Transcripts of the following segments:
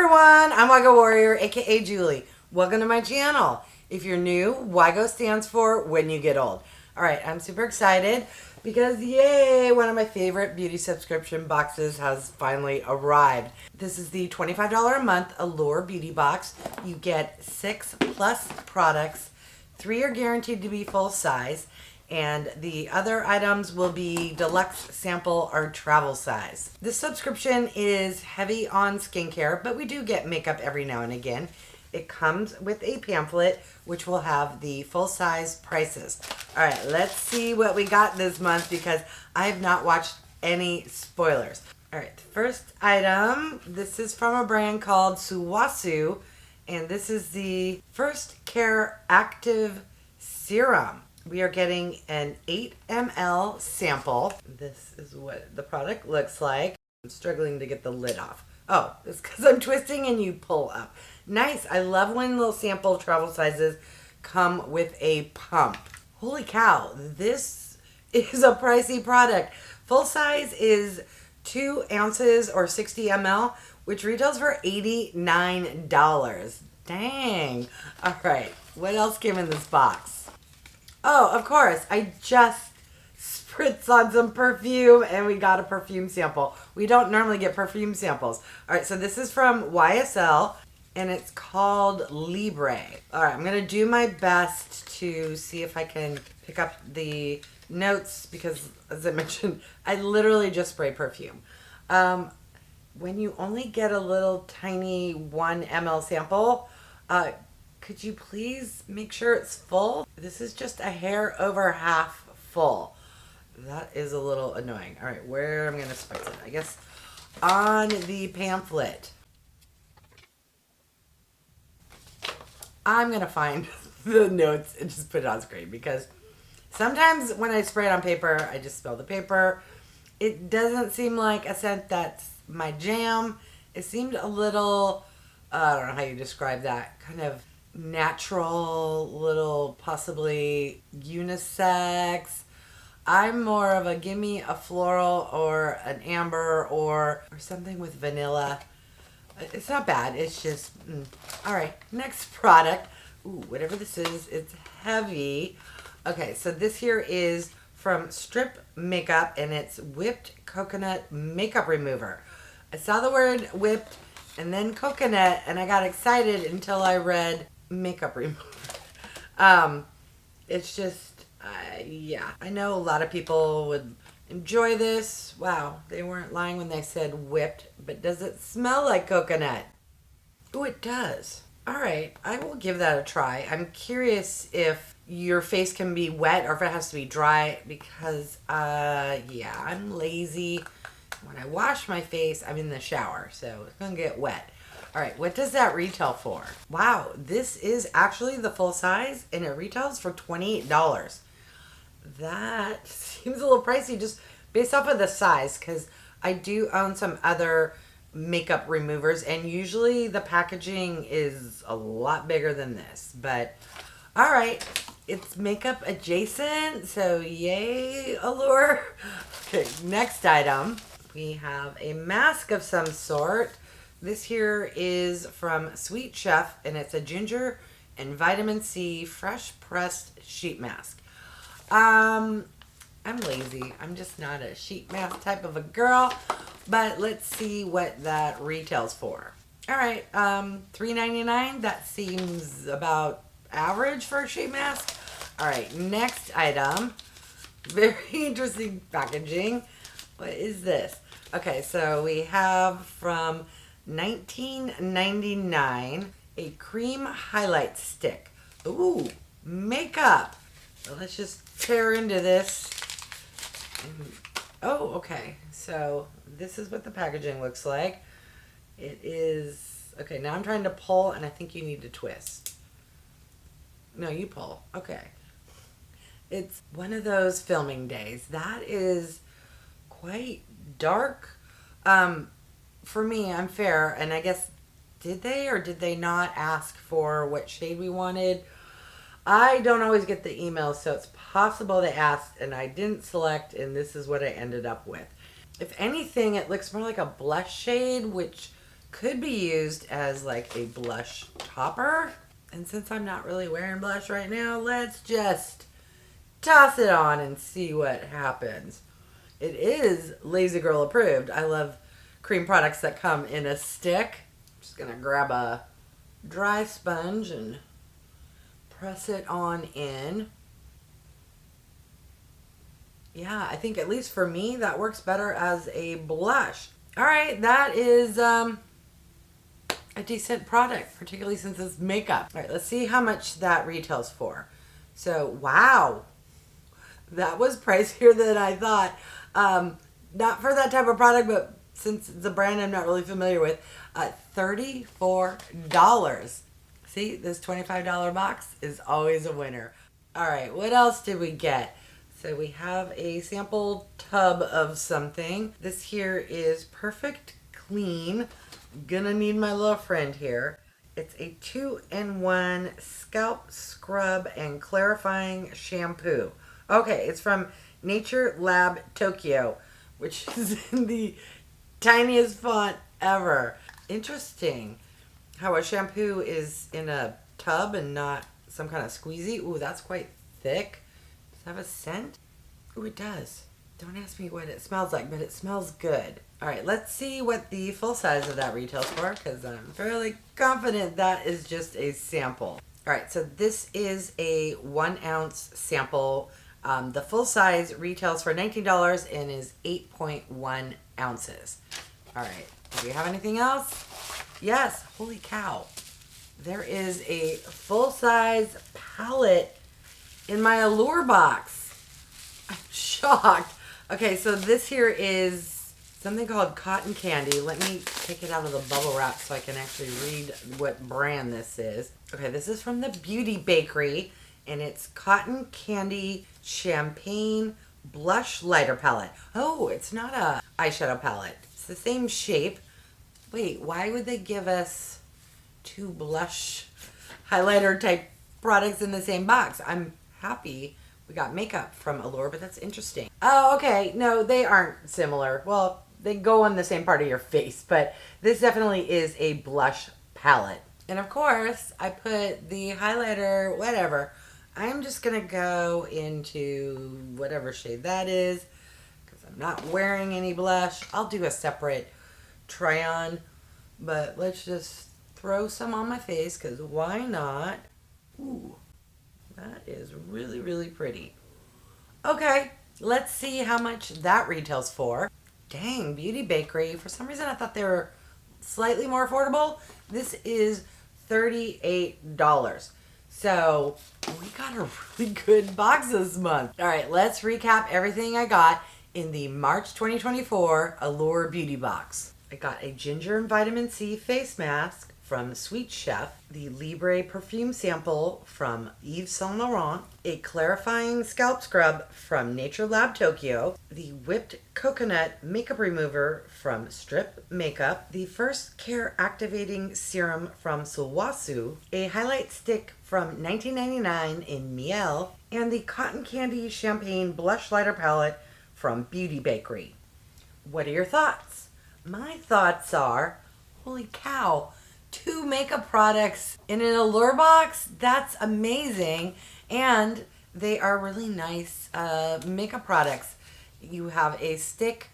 everyone, I'm wygowarrior, aka Julie. Welcome to my channel. If you're new, WYGO stands for when you get old. Alright, I'm super excited because yay, one of my favorite beauty subscription boxes has finally arrived. This is the $25 a month Allure beauty box. You get 6+ products. 3 are guaranteed to be full size, and the other items will be deluxe, sample, or travel size. This subscription is heavy on skincare, but we do get makeup every now and again. It comes with a pamphlet, which will have the full-size prices. All right, let's see what we got this month because I have not watched any spoilers. All right, the first item, this is from a brand called SULWHASOO, and this is the First Care Active Serum. We are getting an 8 ml sample. This is what the product looks like. I'm struggling to get the lid off. Oh, it's because I'm twisting and you pull up. Nice. I love when little sample travel sizes come with a pump. Holy cow, this is a pricey product. Full size is 2 ounces or 60 ml, which retails for $89. Dang. All right, what else came in this box? Oh, of course, I just spritzed on some perfume and we got a perfume sample. We don't normally get perfume samples. All right, so this is from YSL and it's called Libre. All right, I'm gonna do my best to see if I can pick up the notes because, as I mentioned, I literally just spray perfume. When you only get a little tiny 1 ml sample, could you please make sure it's full? This is just a hair over half full. That is a little annoying. All right, where am I going to spice it? I guess on the pamphlet. I'm going to find the notes and just put it on screen because sometimes when I spray it on paper, I just spill the paper. It doesn't seem like a scent that's my jam. It seemed a little, I don't know how you describe that, kind of natural, little possibly unisex. I'm more of a gimme a floral or an amber or something with vanilla. It's not bad. It's just all right, next product. Ooh, whatever this is, it's heavy. Okay, so this here is from Strip Makeup and it's whipped coconut makeup remover. I saw the word whipped and then coconut and I got excited until I read makeup remover. It's just, yeah. I know a lot of people would enjoy this. Wow, they weren't lying when they said whipped, but does it smell like coconut? Oh, it does. All right, I will give that a try. I'm curious if your face can be wet or if it has to be dry because, yeah, I'm lazy. When I wash my face, I'm in the shower, so it's gonna get wet. All right, what does that retail for? Wow, this is actually the full size and it retails for $28. That seems a little pricey just based off of the size because I do own some other makeup removers and usually the packaging is a lot bigger than this. But all right, it's makeup adjacent, so yay, Allure. Okay, next item. We have a mask of some sort. This here is from Sweet Chef, and it's a ginger and vitamin C fresh pressed sheet mask. I'm lazy. I'm just not a sheet mask type of a girl, but let's see what that retails for. All right, $3.99. That seems about average for a sheet mask. All right, next item. Very interesting packaging. What is this? Okay, so we have from $19.99 a cream highlight stick. Ooh, makeup. So let's just tear into this. Oh, okay. So this is what the packaging looks like. It is, okay, now I'm trying to pull and I think you need to twist. No, you pull. Okay. It's one of those filming days. That is quite dark. For me, I'm fair, and I guess did they or did they not ask for what shade we wanted? I don't always get the emails, so it's possible they asked and I didn't select, and this is what I ended up with. If anything, it looks more like a blush shade, which could be used as like a blush topper. And since I'm not really wearing blush right now, let's just toss it on and see what happens. It is Lazy Girl approved. I love cream products that come in a stick. I'm just going to grab a dry sponge and press it on in. Yeah, I think at least for me, that works better as a blush. All right, that is a decent product, particularly since it's makeup. All right, let's see how much that retails for. So, wow, that was pricier than I thought. Not for that type of product, but since it's a brand I'm not really familiar with, $34. See, this $25 box is always a winner. All right, what else did we get? So we have a sample tub of something. This here is Perfect Clean. Gonna need my little friend here. It's a 2-in-1 scalp scrub and clarifying shampoo. Okay, it's from Nature Lab Tokyo, which is in the tiniest font ever. Interesting how a shampoo is in a tub and not some kind of squeezy. Ooh, that's quite thick. Does it have a scent? Ooh, it does. Don't ask me what it smells like, but it smells good. All right, let's see what the full size of that retails for, because I'm fairly confident that is just a sample. All right, so this is a 1 ounce sample. The full size retails for $19 and is 8.1 ounces. All right, do we have anything else? Yes, holy cow. There is a full size palette in my Allure box. I'm shocked. Okay, so this here is something called Cotton Candy. Let me take it out of the bubble wrap so I can actually read what brand this is. Okay, this is from the Beauty Bakerie, and it's Cotton Candy Champagne Blushlighter Palette. Oh, it's not a eyeshadow palette. It's the same shape. Wait, why would they give us 2 blush highlighter type products in the same box? I'm happy we got makeup from Allure, but that's interesting. Oh, okay. No, they aren't similar. Well, they go on the same part of your face, but this definitely is a blush palette. And of course, I put the highlighter, whatever. I'm just going to go into whatever shade that is because I'm not wearing any blush. I'll do a separate try on, but let's just throw some on my face because why not? Ooh. That is really, really pretty. Okay, let's see how much that retails for. Dang, Beauty Bakery. For some reason, I thought they were slightly more affordable. This is $38. So we got a really good box this month. All right, let's recap everything I got in the March 2024 Allure Beauty Box. I got a ginger and vitamin C face mask from Sweet Chef, the Libre perfume sample from Yves Saint Laurent, a clarifying scalp scrub from Nature Lab Tokyo, the whipped coconut makeup remover from Strip Makeup, the first care activating serum from SULWHASOO, a highlight stick from 1999 in Miele, and the Cotton Candy Champagne Blushlighter palette from Beauty Bakerie. What are your thoughts? My thoughts are, holy cow, 2 makeup products in an Allure box? That's amazing. And they are really nice makeup products. You have a stick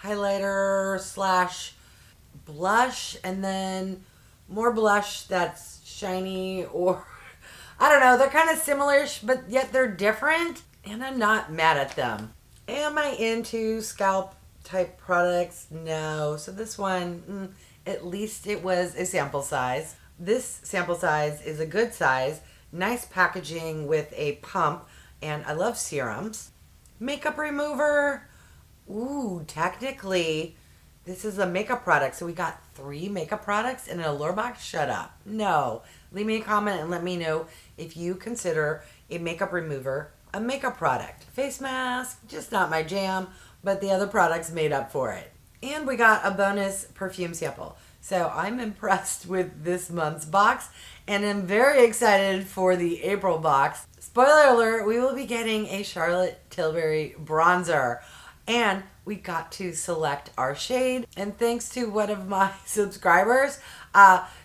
highlighter slash blush and then more blush that's shiny, or I don't know. They're kind of similar-ish, but yet they're different. And I'm not mad at them. Am I into scalp type products? No. So this one, at least it was a sample size. This sample size is a good size. Nice packaging with a pump. And I love serums. Makeup remover. Ooh, technically, this is a makeup product. So we got 3 makeup products in an Allure box? Shut up. No. Leave me a comment and let me know if you consider a makeup remover a makeup product. Face mask, just not my jam, but the other products made up for it. And we got a bonus perfume sample. So I'm impressed with this month's box and I'm very excited for the April box. Spoiler alert, we will be getting a Charlotte Tilbury bronzer. And we got to select our shade. And thanks to one of my subscribers,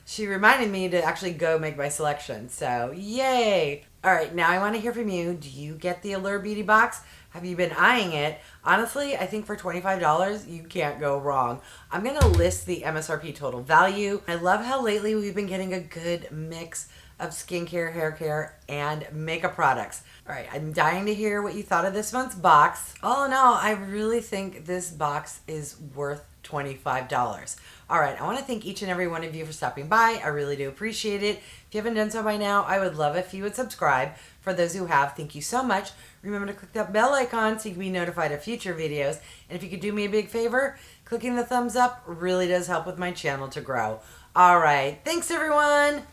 she reminded me to actually go make my selection. So yay! All right, now I want to hear from you. Do you get the Allure Beauty Box? Have you been eyeing it? Honestly, I think for $25, you can't go wrong. I'm going to list the MSRP total value. I love how lately we've been getting a good mix of skincare, hair care, and makeup products. All right, I'm dying to hear what you thought of this month's box. All in all, I really think this box is worth $25. All right, I want to thank each and every one of you for stopping by. I really do appreciate it. If you haven't done so by now, I would love if you would subscribe. For those who have, thank you so much. Remember to click that bell icon so you can be notified of future videos. And if you could do me a big favor, clicking the thumbs up really does help with my channel to grow. All right, thanks everyone.